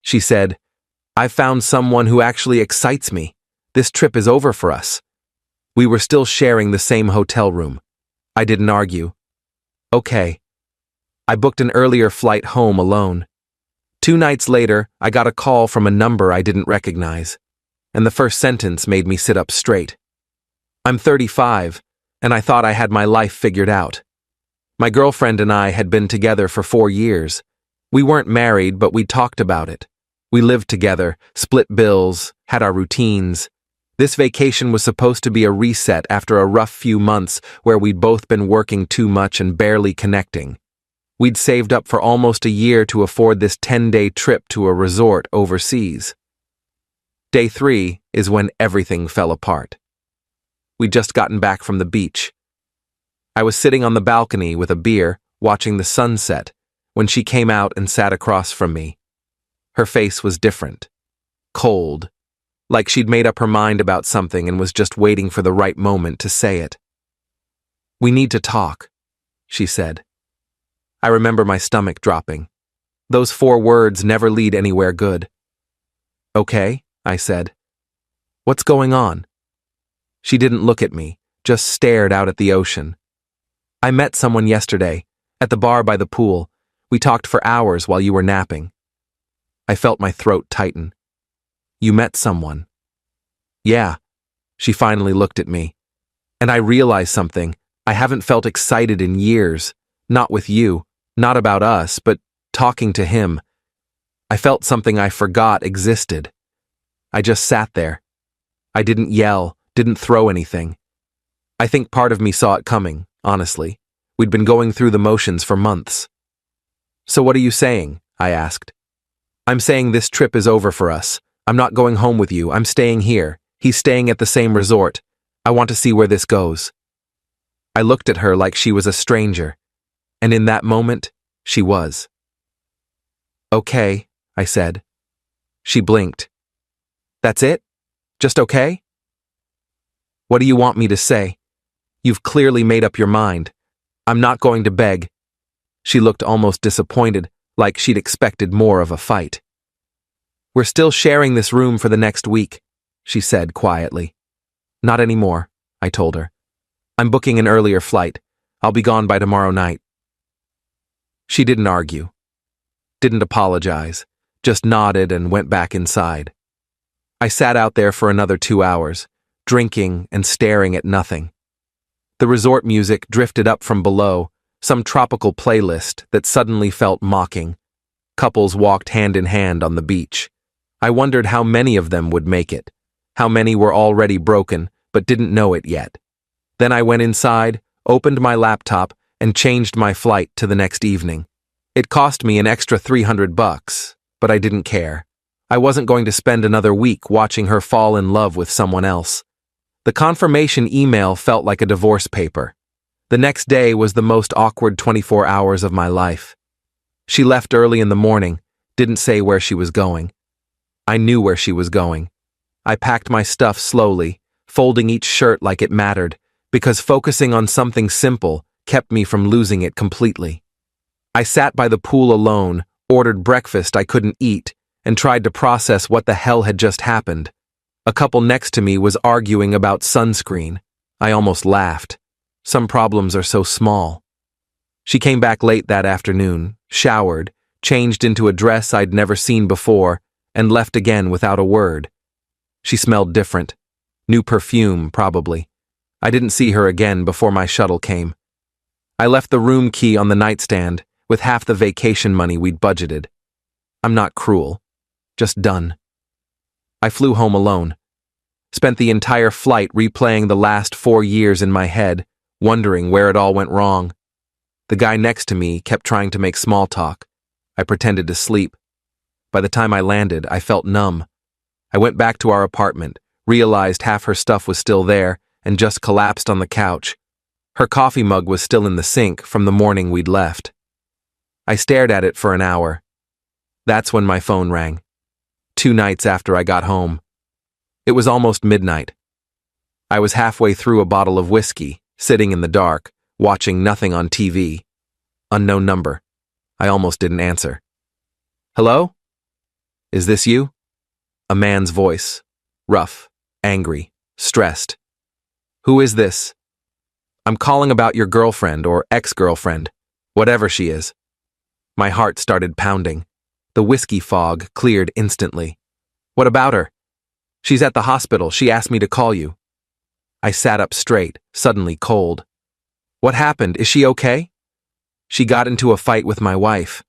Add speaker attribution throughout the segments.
Speaker 1: She said, "I've found someone who actually excites me. This trip is over for us." We were still sharing the same hotel room. I didn't argue. Okay. I booked an earlier flight home alone. 2 nights later, I got a call from a number I didn't recognize, and the first sentence made me sit up straight. I'm 35, and I thought I had my life figured out. My girlfriend and I had been together for 4 years. We weren't married, but we talked about it. We lived together, split bills, had our routines. This vacation was supposed to be a reset after a rough few months where we'd both been working too much and barely connecting. We'd saved up for almost a year to afford this 10-day trip to a resort overseas. Day 3 is when everything fell apart. We'd just gotten back from the beach. I was sitting on the balcony with a beer, watching the sunset, when she came out and sat across from me. Her face was different. Cold. Like she'd made up her mind about something and was just waiting for the right moment to say it. "We need to talk," she said. I remember my stomach dropping. Those 4 words never lead anywhere good. "Okay," I said. "What's going on?" She didn't look at me, just stared out at the ocean. "I met someone yesterday, at the bar by the pool. We talked for hours while you were napping." I felt my throat tighten. "You met someone?" "Yeah." She finally looked at me. And I realized something. I haven't felt excited in years. Not with you, not about us, but talking to him. I felt something I forgot existed. I just sat there. I didn't yell, didn't throw anything. I think part of me saw it coming, honestly. We'd been going through the motions for months. "So what are you saying?" I asked. "I'm saying this trip is over for us. I'm not going home with you. I'm staying here. He's staying at the same resort. I want to see where this goes." I looked at her like she was a stranger, and in that moment, she was. "Okay," I said. She blinked. "That's it? Just okay?" "What do you want me to say? You've clearly made up your mind. I'm not going to beg." She looked almost disappointed, like she'd expected more of a fight. "We're still sharing this room for the next week," she said quietly. "Not anymore," I told her. "I'm booking an earlier flight. I'll be gone by tomorrow night." She didn't argue, didn't apologize, just nodded and went back inside. I sat out there for another 2 hours, drinking and staring at nothing. The resort music drifted up from below, some tropical playlist that suddenly felt mocking. Couples walked hand in hand on the beach. I wondered how many of them would make it, how many were already broken but didn't know it yet. Then I went inside, opened my laptop, and changed my flight to the next evening. It cost me an extra $300, but I didn't care. I wasn't going to spend another week watching her fall in love with someone else. The confirmation email felt like a divorce paper. The next day was the most awkward 24 hours of my life. She left early in the morning, didn't say where she was going. I knew where she was going. I packed my stuff slowly, folding each shirt like it mattered, because focusing on something simple kept me from losing it completely. I sat by the pool alone, ordered breakfast I couldn't eat, and tried to process what the hell had just happened. A couple next to me was arguing about sunscreen. I almost laughed. Some problems are so small. She came back late that afternoon, showered, changed into a dress I'd never seen before, and left again without a word. She smelled different. New perfume, probably. I didn't see her again before my shuttle came. I left the room key on the nightstand with half the vacation money we'd budgeted. I'm not cruel. Just done. I flew home alone. Spent the entire flight replaying the last 4 years in my head, wondering where it all went wrong. The guy next to me kept trying to make small talk. I pretended to sleep. By the time I landed, I felt numb. I went back to our apartment, realized half her stuff was still there, and just collapsed on the couch. Her coffee mug was still in the sink from the morning we'd left. I stared at it for an hour. That's when my phone rang. 2 nights after I got home. It was almost midnight. I was halfway through a bottle of whiskey, sitting in the dark, watching nothing on TV. Unknown number. I almost didn't answer. "Hello?" Is this you? A man's voice. Rough, angry, stressed. Who is this? I'm calling about your girlfriend or ex-girlfriend, whatever she is. My heart started pounding. The whiskey fog cleared instantly. What about her? She's at the hospital. She asked me to call you. I sat up straight, suddenly cold. What happened? Is she okay? She got into a fight with my wife.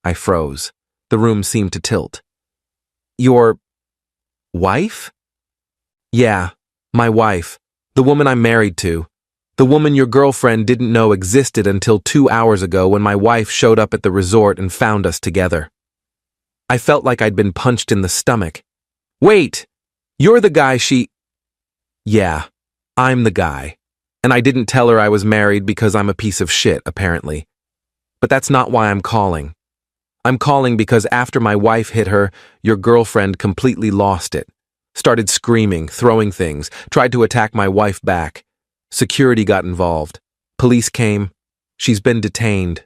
Speaker 1: I froze. The room seemed to tilt. Your wife? Yeah, my wife. The woman I'm married to. The woman your girlfriend didn't know existed until 2 hours ago when my wife showed up at the resort and found us together. I felt like I'd been punched in the stomach. Wait! You're the guy she… Yeah, I'm the guy. And I didn't tell her I was married because I'm a piece of shit, apparently. But that's not why I'm calling. I'm calling because after my wife hit her, your girlfriend completely lost it. Started screaming, throwing things, tried to attack my wife back. Security got involved. Police came. She's been detained.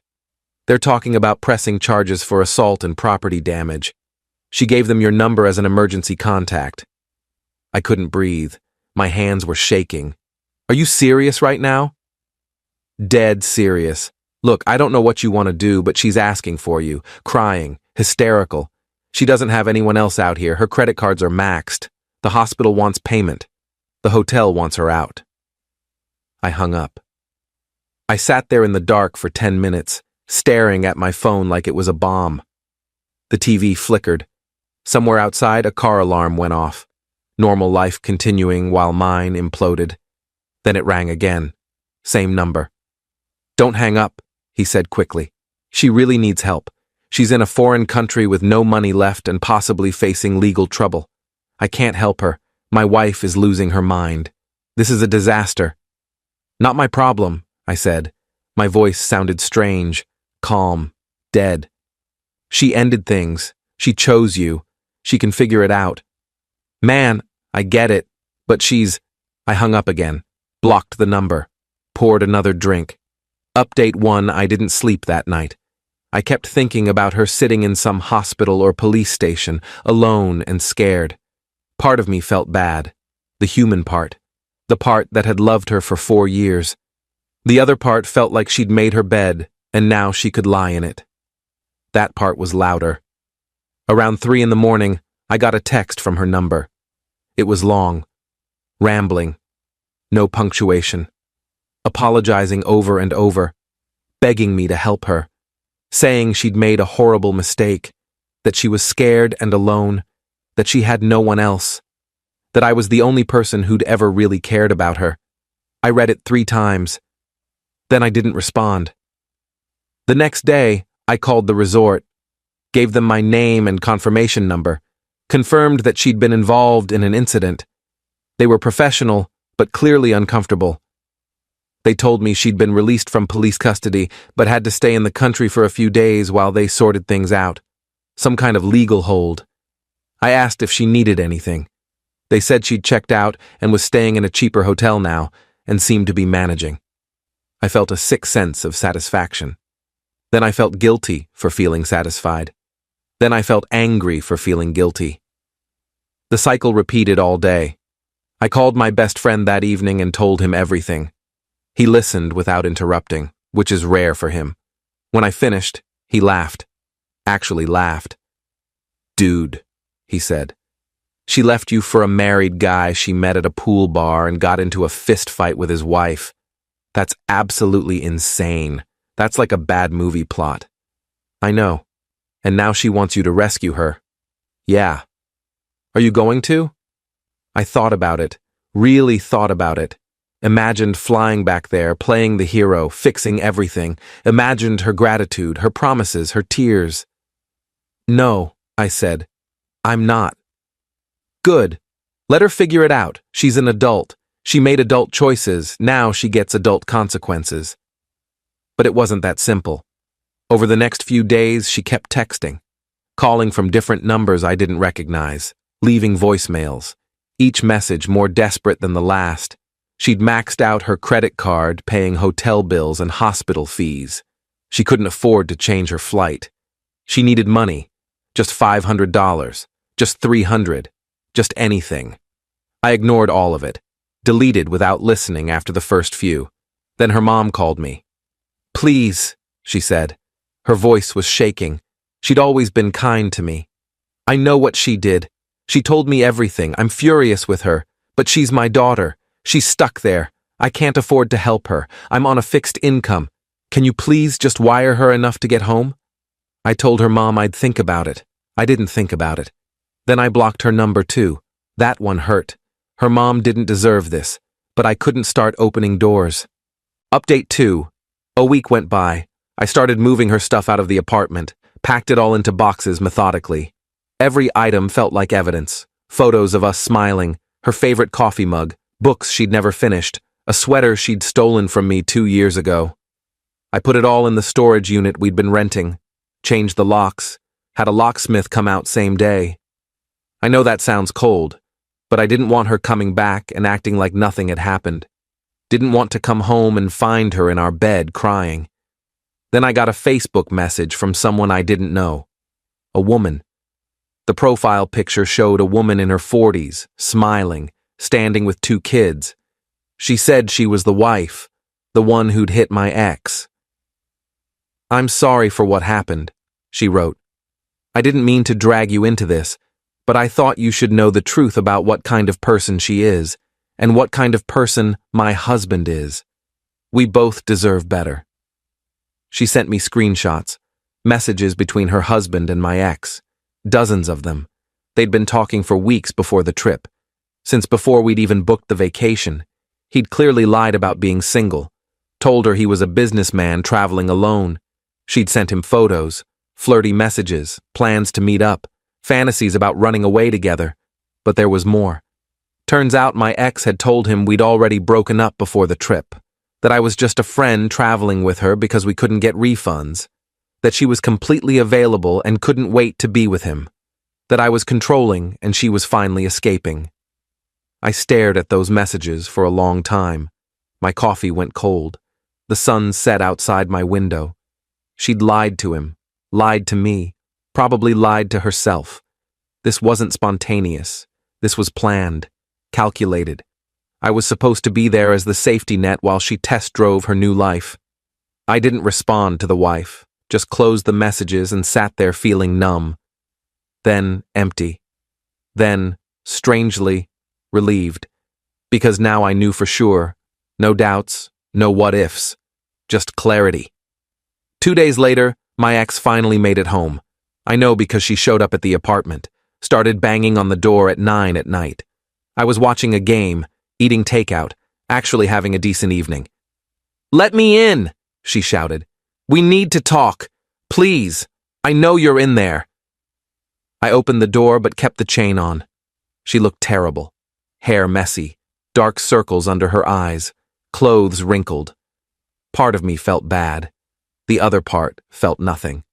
Speaker 1: They're talking about pressing charges for assault and property damage. She gave them your number as an emergency contact. I couldn't breathe. My hands were shaking. Are you serious right now? Dead serious. Look, I don't know what you want to do, but she's asking for you, crying, hysterical. She doesn't have anyone else out here. Her credit cards are maxed. The hospital wants payment. The hotel wants her out. I hung up. I sat there in the dark for 10 minutes, staring at my phone like it was a bomb. The TV flickered. Somewhere outside, a car alarm went off. Normal life continuing while mine imploded. Then it rang again. Same number. Don't hang up, he said quickly. She really needs help. She's in a foreign country with no money left and possibly facing legal trouble. I can't help her. My wife is losing her mind. This is a disaster. Not my problem, I said. My voice sounded strange, calm, dead. She ended things. She chose you. She can figure it out. Man, I get it, but she's… I hung up again, blocked the number, poured another drink. Update 1, I didn't sleep that night. I kept thinking about her sitting in some hospital or police station, alone and scared. Part of me felt bad. The human part. The part that had loved her for 4 years. The other part felt like she'd made her bed, and now she could lie in it. That part was louder. Around 3 in the morning, I got a text from her number. It was long, rambling, no punctuation, apologizing over and over, begging me to help her, saying she'd made a horrible mistake, that she was scared and alone, that she had no one else, that I was the only person who'd ever really cared about her. I read it 3 times. Then I didn't respond. The next day, I called the resort, gave them my name and confirmation number, confirmed that she'd been involved in an incident. They were professional, but clearly uncomfortable. They told me she'd been released from police custody, but had to stay in the country for a few days while they sorted things out. Some kind of legal hold. I asked if she needed anything. They said she'd checked out and was staying in a cheaper hotel now, and seemed to be managing. I felt a sick sense of satisfaction. Then I felt guilty for feeling satisfied. Then I felt angry for feeling guilty. The cycle repeated all day. I called my best friend that evening and told him everything. He listened without interrupting, which is rare for him. When I finished, he laughed. Actually laughed. Dude, he said. She left you for a married guy she met at a pool bar and got into a fist fight with his wife. That's absolutely insane. That's like a bad movie plot. I know. And now she wants you to rescue her. Yeah. Are you going to? I thought about it, really thought about it. Imagined flying back there, playing the hero, fixing everything. Imagined her gratitude, her promises, her tears. No, I said. I'm not. Good. Let her figure it out. She's an adult. She made adult choices. Now she gets adult consequences. But it wasn't that simple. Over the next few days, she kept texting, calling from different numbers I didn't recognize, leaving voicemails, each message more desperate than the last. She'd maxed out her credit card, paying hotel bills and hospital fees. She couldn't afford to change her flight. She needed money, Just $500. Just $300. Just anything. I ignored all of it, deleted without listening after the first few. Then her mom called me. "Please," she said. Her voice was shaking. She'd always been kind to me. "I know what she did. She told me everything. I'm furious with her. But she's my daughter. She's stuck there. I can't afford to help her. I'm on a fixed income. Can you please just wire her enough to get home?" I told her mom I'd think about it. I didn't think about it. Then I blocked her number too. That one hurt. Her mom didn't deserve this, but I couldn't start opening doors. Update 2. A week went by. I started moving her stuff out of the apartment, packed it all into boxes methodically. Every item felt like evidence. Photos of us smiling, her favorite coffee mug, books she'd never finished, a sweater she'd stolen from me 2 years ago. I put it all in the storage unit we'd been renting, changed the locks, had a locksmith come out same day. I know that sounds cold, but I didn't want her coming back and acting like nothing had happened. Didn't want to come home and find her in our bed crying. Then I got a Facebook message from someone I didn't know. A woman. The profile picture showed a woman in her 40s, smiling, standing with 2 kids. She said she was the wife, the one who'd hit my ex. "I'm sorry for what happened," she wrote. "I didn't mean to drag you into this, but I thought you should know the truth about what kind of person she is, and what kind of person my husband is. We both deserve better." She sent me screenshots, messages between her husband and my ex. Dozens of them. They'd been talking for weeks before the trip. Since before we'd even booked the vacation. He'd clearly lied about being single. Told her he was a businessman traveling alone. She'd sent him photos, flirty messages, plans to meet up, fantasies about running away together. But there was more. Turns out my ex had told him we'd already broken up before the trip. That I was just a friend traveling with her because we couldn't get refunds. That she was completely available and couldn't wait to be with him. That I was controlling and she was finally escaping. I stared at those messages for a long time. My coffee went cold. The sun set outside my window. She'd lied to him, lied to me, probably lied to herself. This wasn't spontaneous. This was planned, calculated. I was supposed to be there as the safety net while she test drove her new life. I didn't respond to the wife, just closed the messages and sat there feeling numb. Then empty. Then, strangely, relieved. Because now I knew for sure. No doubts, no what-ifs. Just clarity. 2 days later, my ex finally made it home. I know because she showed up at the apartment, started banging on the door at 9 at night. I was watching a game, eating takeout, actually having a decent evening. "Let me in," she shouted. "We need to talk. Please. I know you're in there." I opened the door but kept the chain on. She looked terrible. Hair messy, dark circles under her eyes, clothes wrinkled. Part of me felt bad. The other part felt nothing.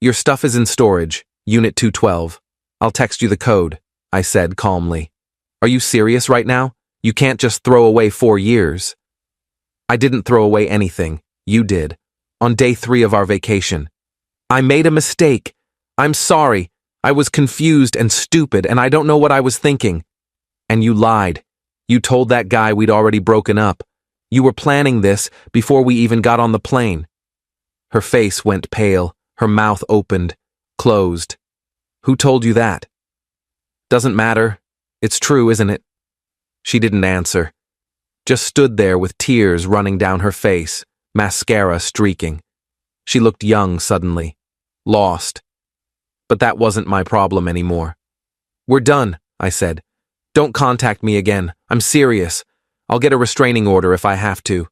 Speaker 1: "Your stuff is in storage, Unit 212. I'll text you the code," I said calmly. "Are you serious right now? You can't just throw away 4 years." "I didn't throw away anything. You did. On day 3 of our vacation. I made a mistake. I'm sorry. I was confused and stupid and I don't know what I was thinking. And you lied. You told that guy we'd already broken up. You were planning this before we even got on the plane." Her face went pale, her mouth opened, closed. "Who told you that?" "Doesn't matter. It's true, isn't it?" She didn't answer. Just stood there with tears running down her face, mascara streaking. She looked young suddenly. Lost. But that wasn't my problem anymore. "We're done," I said. "Don't contact me again. I'm serious. I'll get a restraining order if I have to."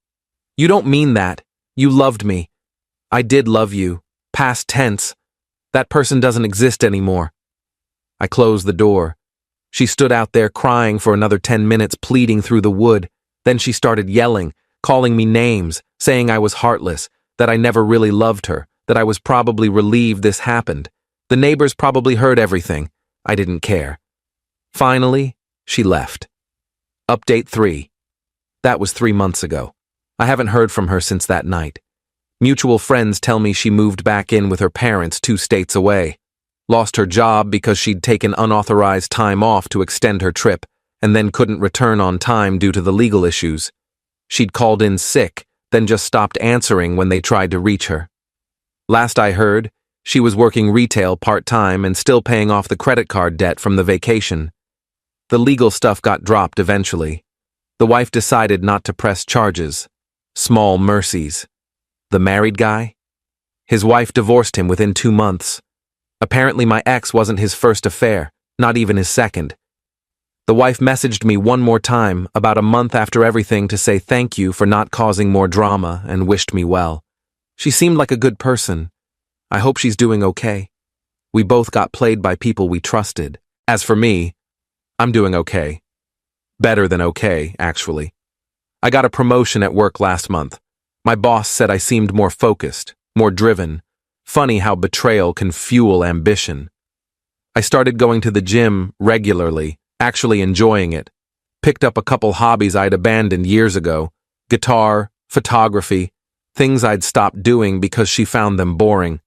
Speaker 1: "You don't mean that. You loved me." "I did love you. Past tense. That person doesn't exist anymore." I closed the door. She stood out there crying for another 10 minutes, pleading through the wood. Then she started yelling, calling me names, saying I was heartless, that I never really loved her, that I was probably relieved this happened. The neighbors probably heard everything. I didn't care. Finally, she left. Update 3. That was 3 months ago. I haven't heard from her since that night. Mutual friends tell me she moved back in with her parents 2 states away. lost her job because she'd taken unauthorized time off to extend her trip and then couldn't return on time due to the legal issues. She'd called in sick, then just stopped answering when they tried to reach her. Last I heard, she was working retail part-time and still paying off the credit card debt from the vacation. The legal stuff got dropped eventually. The wife decided not to press charges. Small mercies. The married guy? His wife divorced him within 2 months. Apparently my ex wasn't his first affair, not even his second. The wife messaged me one more time about a month after everything to say thank you for not causing more drama and wished me well. She seemed like a good person. I hope she's doing okay. We both got played by people we trusted. As for me, I'm doing okay. Better than okay, actually. I got a promotion at work last month. My boss said I seemed more focused, more driven. Funny how betrayal can fuel ambition. I started going to the gym regularly, actually enjoying it. Picked up a couple hobbies I'd abandoned years ago. Guitar, photography, things I'd stopped doing because she found them boring.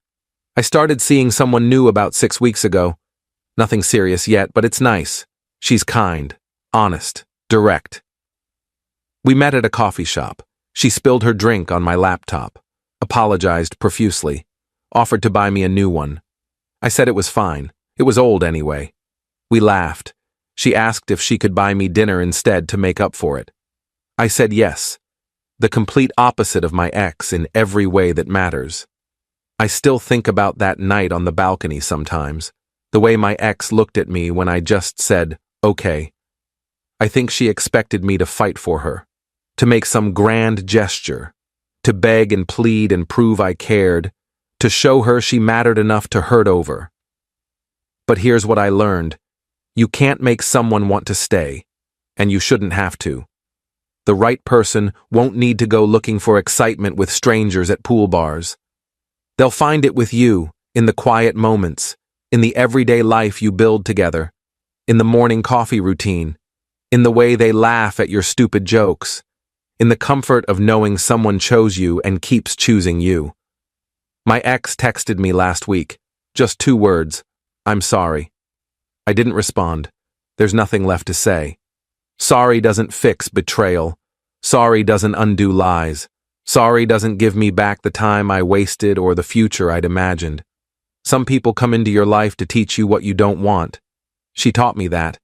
Speaker 1: I started seeing someone new about 6 weeks ago. Nothing serious yet, but it's nice. She's kind, honest, direct. We met at a coffee shop. She spilled her drink on my laptop, apologized profusely, offered to buy me a new one. I said it was fine. It was old anyway. We laughed. She asked if she could buy me dinner instead to make up for it. I said yes. The complete opposite of my ex in every way that matters. I still think about that night on the balcony sometimes, the way my ex looked at me when I just said, okay. I think she expected me to fight for her, to make some grand gesture, to beg and plead and prove I cared, to show her she mattered enough to hurt over. But here's what I learned. You can't make someone want to stay, and you shouldn't have to. The right person won't need to go looking for excitement with strangers at pool bars. They'll find it with you, in the quiet moments, in the everyday life you build together, in the morning coffee routine, in the way they laugh at your stupid jokes, in the comfort of knowing someone chose you and keeps choosing you. My ex texted me last week, just 2 words, I'm sorry. I didn't respond. There's nothing left to say. Sorry doesn't fix betrayal. Sorry doesn't undo lies. Sorry doesn't give me back the time I wasted or the future I'd imagined. Some people come into your life to teach you what you don't want. She taught me that.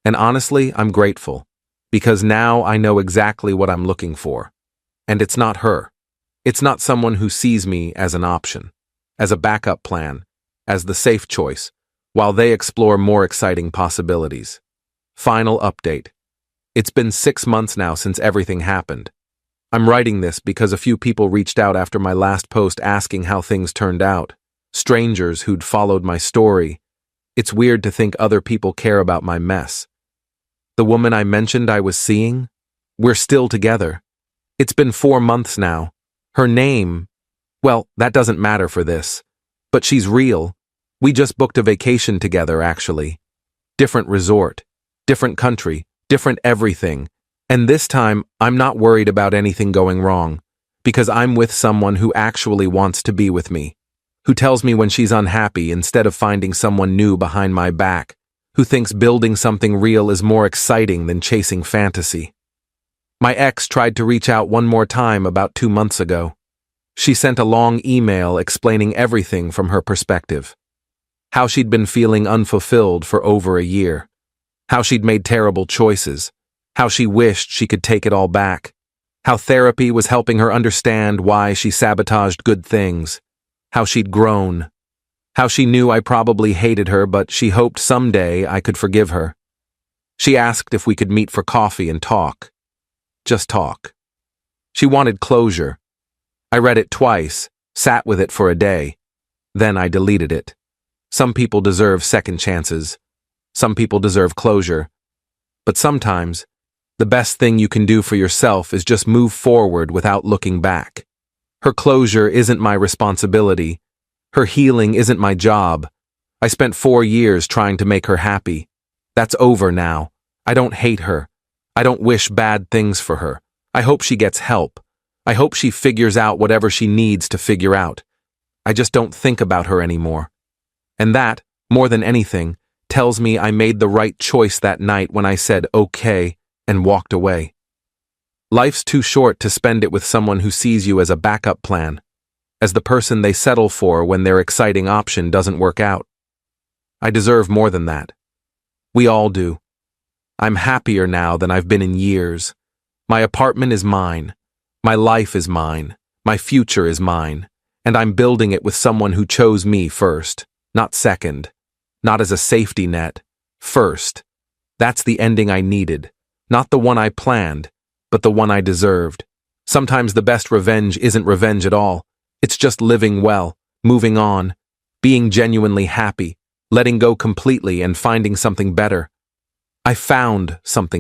Speaker 1: And honestly, I'm grateful. Because now I know exactly what I'm looking for. And it's not her. It's not someone who sees me as an option, as a backup plan, as the safe choice, while they explore more exciting possibilities. Final update. It's been 6 months now since everything happened. I'm writing this because a few people reached out after my last post asking how things turned out. Strangers who'd followed my story. It's weird to think other people care about my mess. The woman I mentioned I was seeing? We're still together. It's been 4 months now. Her name, well, that doesn't matter for this. But she's real. We just booked a vacation together, actually. Different resort, different country, different everything. And this time, I'm not worried about anything going wrong, because I'm with someone who actually wants to be with me, who tells me when she's unhappy instead of finding someone new behind my back, who thinks building something real is more exciting than chasing fantasy. My ex tried to reach out one more time about 2 months ago. She sent a long email explaining everything from her perspective. How she'd been feeling unfulfilled for over a year. How she'd made terrible choices. How she wished she could take it all back. How therapy was helping her understand why she sabotaged good things. How she'd grown. How she knew I probably hated her, but she hoped someday I could forgive her. She asked if we could meet for coffee and talk. Just talk. She wanted closure. I read it twice, sat with it for a day. Then I deleted it. Some people deserve second chances. Some people deserve closure. But sometimes, the best thing you can do for yourself is just move forward without looking back. Her closure isn't my responsibility. Her healing isn't my job. I spent 4 years trying to make her happy. That's over now. I don't hate her. I don't wish bad things for her. I hope she gets help. I hope she figures out whatever she needs to figure out. I just don't think about her anymore. And that, more than anything, tells me I made the right choice that night when I said okay and walked away. Life's too short to spend it with someone who sees you as a backup plan, as the person they settle for when their exciting option doesn't work out. I deserve more than that. We all do. I'm happier now than I've been in years. My apartment is mine. My life is mine. My future is mine. And I'm building it with someone who chose me first, not second. Not as a safety net. First. That's the ending I needed. Not the one I planned, but the one I deserved. Sometimes the best revenge isn't revenge at all. It's just living well, moving on, being genuinely happy, letting go completely and finding something better. I found something